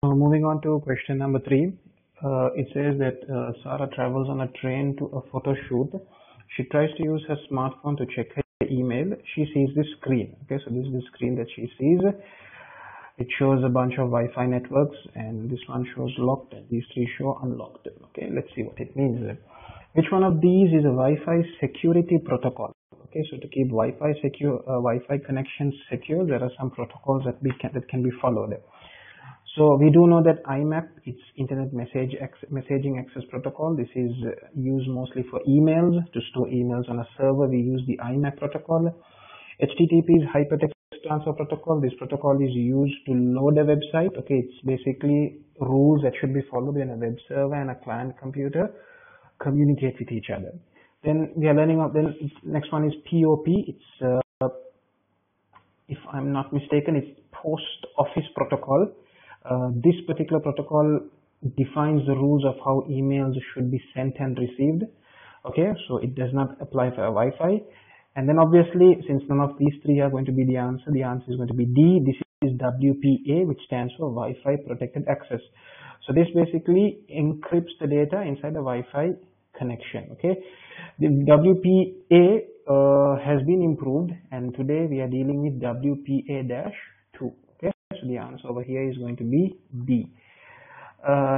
Moving on to question number 3. It says that Sarah travels on a train to a photo shoot. She tries to use her smartphone to check her email. She sees this screen. Okay, so this is the screen that she sees. It shows a bunch of Wi-Fi networks, and this one shows locked, and these three show unlocked. Okay, let's see what it means. Which one of these is a Wi-Fi security protocol? Okay, so to keep Wi-Fi connections secure, there are some protocols that can be followed. So we do know that IMAP, it's Internet Messaging Access Protocol. This is used mostly for emails. To store emails on a server, we use the IMAP protocol. HTTP is Hypertext Transfer Protocol. This protocol is used to load a website. Okay, it's basically rules that should be followed when a web server and a client computer communicate with each other. Then we are learning of, then next one is POP. It's, if I'm not mistaken, it's Post Office Protocol. This particular protocol defines the rules of how emails should be sent and received. Okay, so it does not apply for Wi-Fi. And then obviously, since none of these three are going to be the answer is going to be D. This is WPA, which stands for Wi-Fi Protected Access. So this basically encrypts the data inside the Wi-Fi connection. Okay, the WPA has been improved, and today we are dealing with WPA-2. So the answer over here is going to be B.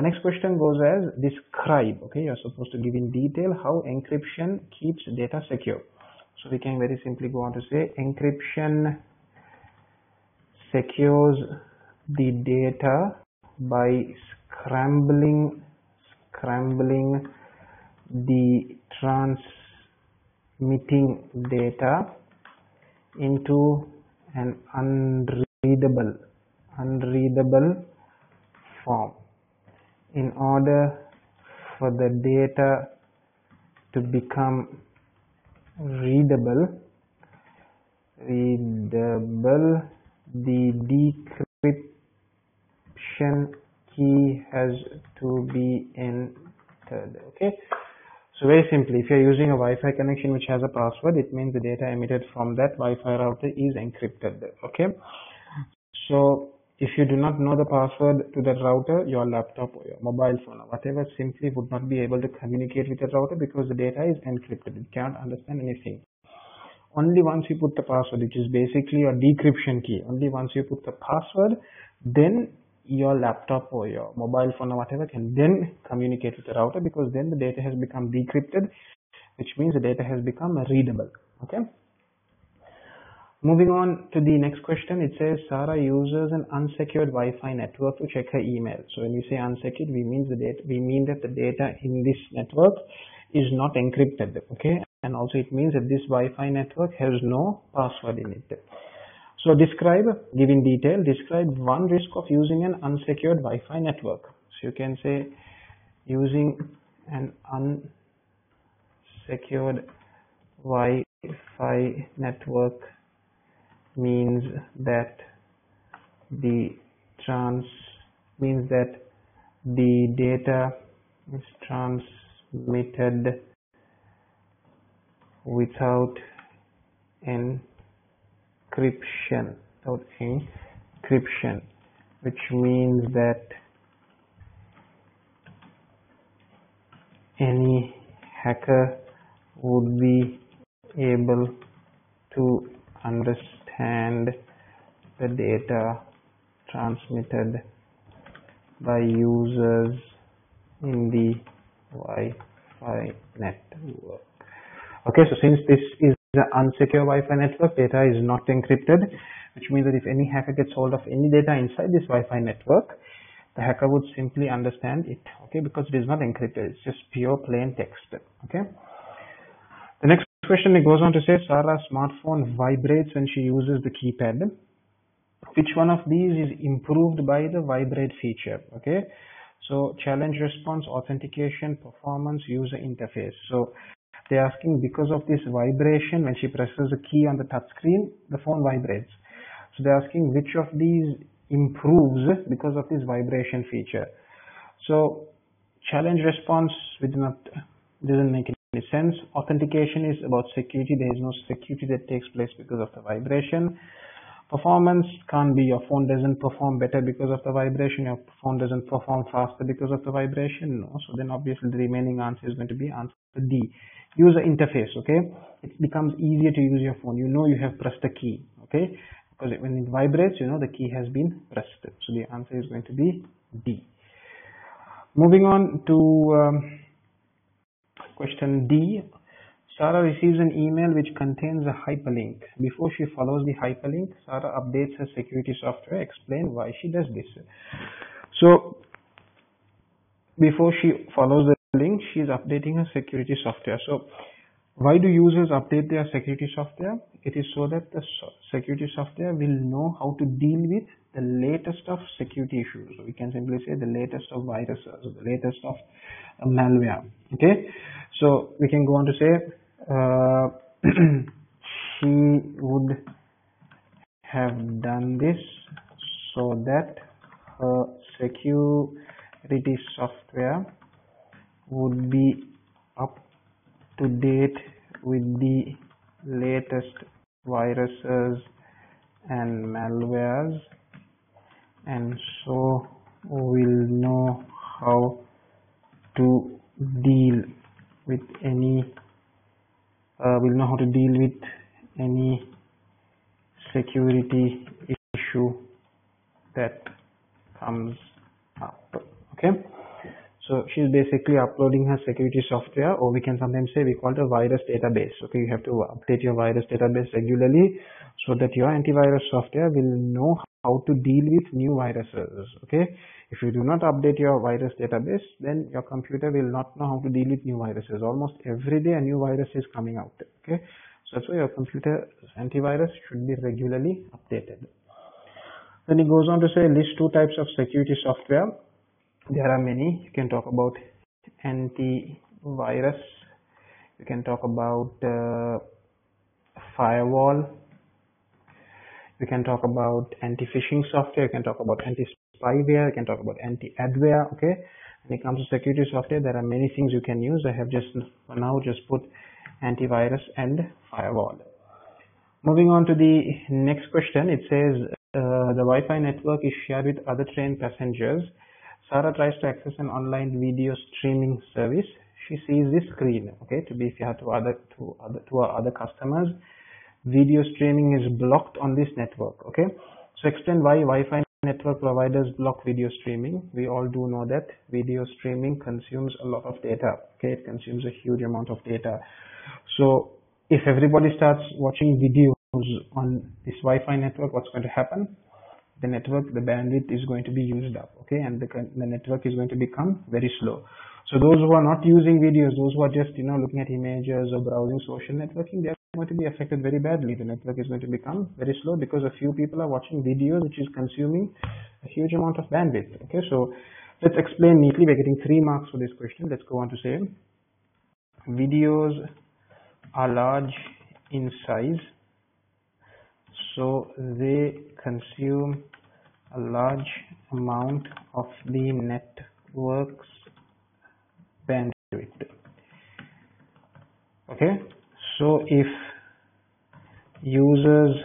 Next question goes as describe. Okay, you're supposed to give in detail how encryption keeps data secure. So we can very simply go on to say encryption secures the data by scrambling the transmitting data into an unreadable form. In order for the data to become readable, the decryption key has to be entered. Okay, so very simply, if you're using a Wi-Fi connection which has a password, it means the data emitted from that Wi-Fi router is encrypted. Okay, so if you do not know the password to that router, your laptop or your mobile phone or whatever simply would not be able to communicate with the router because the data is encrypted. It cannot understand anything. Only once you put the password, which is basically your decryption key, only once you put the password, then your laptop or your mobile phone or whatever can then communicate with the router, because then the data has become decrypted, which means the data has become readable. Okay. Moving on to the next question, it says Sarah uses an unsecured Wi-Fi network to check her email. So when we say unsecured, we mean that the data in this network is not encrypted. Okay, and also it means that this Wi-Fi network has no password in it. So describe, give in detail, describe one risk of using an unsecured Wi-Fi network. So you can say using an unsecured Wi-Fi network means that the data is transmitted without encryption, which means that any hacker would be able to understand the data transmitted by users in the Wi-Fi network. Okay, so since this is an unsecure Wi-Fi network, data is not encrypted, which means that if any hacker gets hold of any data inside this Wi-Fi network, the hacker would simply understand it. Okay, because it is not encrypted, it's just pure plain text. Okay. The next question, it goes on to say Sarah's smartphone vibrates when she uses the keypad. Which one of these is improved by the vibrate feature? Okay, so challenge response, authentication, performance, user interface. So they're asking, because of this vibration, when she presses a key on the touch screen, the phone vibrates. So they're asking which of these improves because of this vibration feature. So challenge response doesn't make any sense. Authentication is about security. There is no security that takes place because of the vibration. Performance can't be your phone doesn't perform better because of the vibration, your phone doesn't perform faster because of the vibration. No. So then obviously the remaining answer is going to be answer D. User interface, okay? It becomes easier to use your phone. You know you have pressed the key, okay? Because when it vibrates, you know the key has been pressed. So the answer is going to be D. Moving on to question D. Sarah receives an email which contains a hyperlink. Before she follows the hyperlink, Sarah updates her security software. Explain why she does this. So, before she follows the link, she is updating her security software. So, why do users update their security software? It is so that the security software will know how to deal with the latest of security issues. So we can simply say the latest of viruses, the latest of malware. Okay, so we can go on to say she would have done this so that her security software would be up to date with the latest viruses and malwares, and so will know how to deal with any security issue that comes up. Okay, so she's basically uploading her security software, or we can sometimes say we call it a virus database. Okay, you have to update your virus database regularly so that your antivirus software will know how to deal with new viruses. Okay, if you do not update your virus database, then your computer will not know how to deal with new viruses. Almost every day a new virus is coming out. Okay, so that's why your computer antivirus should be regularly updated. Then he goes on to say list two types of security software. There are many. You can talk about antivirus. You can talk about firewall. You can talk about anti-phishing software. You can talk about anti-spyware. You can talk about anti-adware. Okay. When it comes to security software, there are many things you can use. I have just for now just put antivirus and firewall. Moving on to the next question, it says the Wi-Fi network is shared with other train passengers. Sarah tries to access an online video streaming service. She sees this screen. Okay, to be fair to our other customers, video streaming is blocked on this network. Okay, so explain why Wi-Fi network providers block video streaming. We all do know that video streaming consumes a lot of data. Okay, it consumes a huge amount of data. So if everybody starts watching videos on this Wi-Fi network, what's going to happen? The bandwidth is going to be used up, okay, and the network is going to become very slow. So those who are not using videos, those who are just looking at images or browsing social networking, they are going to be affected very badly. The network is going to become very slow because a few people are watching videos which is consuming a huge amount of bandwidth. Okay, so let's explain neatly. We're getting 3 marks for this question. Let's go on to say videos are large in size, so they consume a large amount of the network's bandwidth. Okay, so if users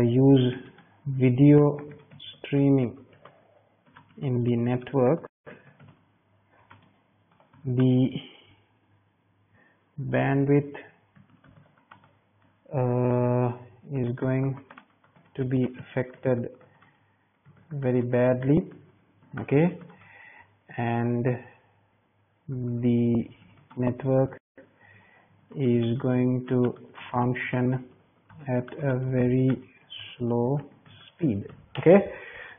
use video streaming in the network, the bandwidth is going to be affected very badly. Okay, and the network is going to function at a very slow speed. Okay,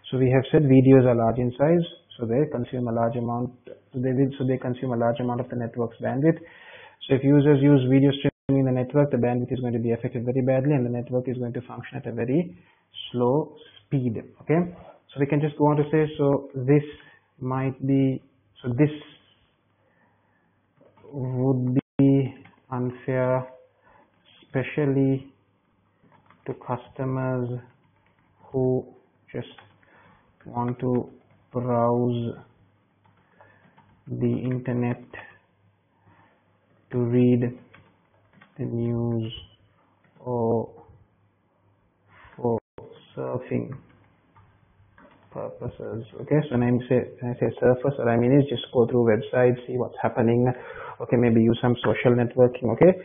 so we have said videos are large in size, so they consume a large amount. They consume a large amount of the network's bandwidth. So if users use video streaming in the network, the bandwidth is going to be affected very badly, and the network is going to function at a very slow speed. Okay, so we can just go on to say, so this would be unfair, especially to customers who just want to browse the internet to read the news or surfing purposes. Okay, so when I say surface, what I mean is just go through websites, see what's happening. Okay, maybe use some social networking. Okay,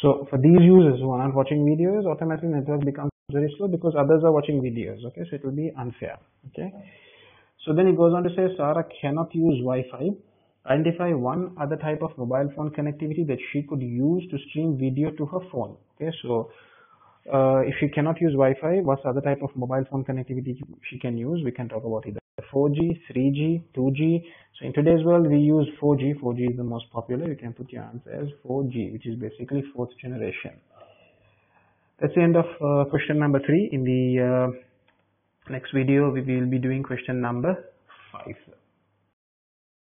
so for these users who are not watching videos, automatically network becomes very slow because others are watching videos. Okay, so it will be unfair. Okay, so then it goes on to say Sarah cannot use Wi-Fi. Identify one other type of mobile phone connectivity that she could use to stream video to her phone. Okay, so if she cannot use Wi-Fi, what's the other type of mobile phone connectivity she can use? We can talk about either 4G, 3G, 2G. So in today's world, we use 4G. 4G is the most popular. You can put your answer as 4G, which is basically fourth generation. That's the end of question number 3. In the next video, we will be doing question number 5.